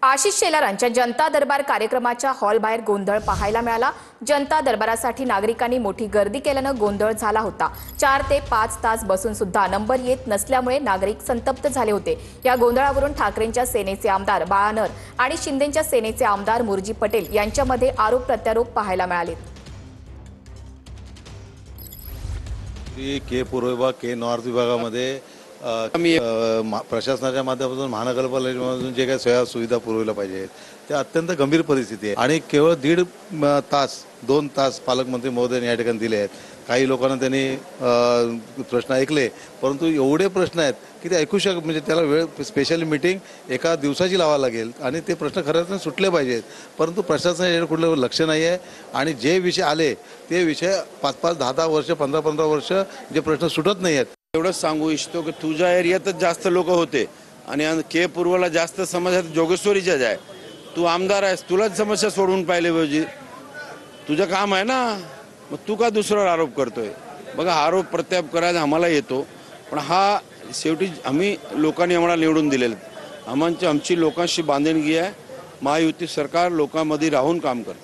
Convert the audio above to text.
आशिष शेलारांच्या जनता दरबार कार्यक्रमाच्या हॉल बाहेर गोंधळ पाहायला मिळाला। जनता दरबारासाठी नागरिकांनी मोठी गर्दी केल्याने गोंधळ झाला होता। 4 ते 5 तास बसून सुद्धा नंबर येत नसल्यामुळे नागरिक संतप्त झाले होते। या गोंधळावरून ठाकरेंच्या सेनेचे आमदार बाळानर आणि शिंदेच्या सेनेचे आमदार मुरजी पटेल यांच्यामध्ये आरोप प्रत्यारोप पाहायला मिळाले। के पूर्व विभाग के नॉर्थ विभागामध्ये आम्ही प्रशासनाच्या माध्यमातून महानगरपालिकेमधून जे काही सोयी सुविधा पुरवल्या पाहिजेत ते अत्यंत गंभीर परिस्थिती आहे आणि केवळ 1.5 तास 2 तास पालकमंत्री महोदयांनी या ठिकाणी दिले आहेत। काही लोकांना त्यांनी प्रश्न ऐकले, परंतु एवढे प्रश्न आहेत की ते ऐकू म्हणजे त्याला वेळ स्पेशल मीटिंग एका दिवसाची लावावी लागेल आणि ते प्रश्न खरंच सुटले पाहिजेत, परंतु प्रशासनाचे कुठलं लक्ष नाही आहे आणि जे विषय आले ते विषय 5-5, 10-10 वर्ष 15-15 वर्ष जे प्रश्न सुटत नाही आहेत। एवढंच सांगू इच्छितो की तुझ्या एरियातच जास्त लोक होते आणि के पूर्वला जास्त समस्या जोगेश्वरीच्या आहे। तू आमदार आहेस, तुलाच समस्या सोडवून पाहिले पाहिजे, तुझं काम आहे ना, मग तू का दुसऱ्यावर आरोप करतोय? बघा, आरोप प्रत्यारोप करायला आम्हाला येतो, पण हा शेवटी आम्ही लोकांनी आम्हाला निवडून दिलेलं आमची लोकांशी बांधिलकी आहे। महायुती सरकार लोकांमध्ये राहून काम करते।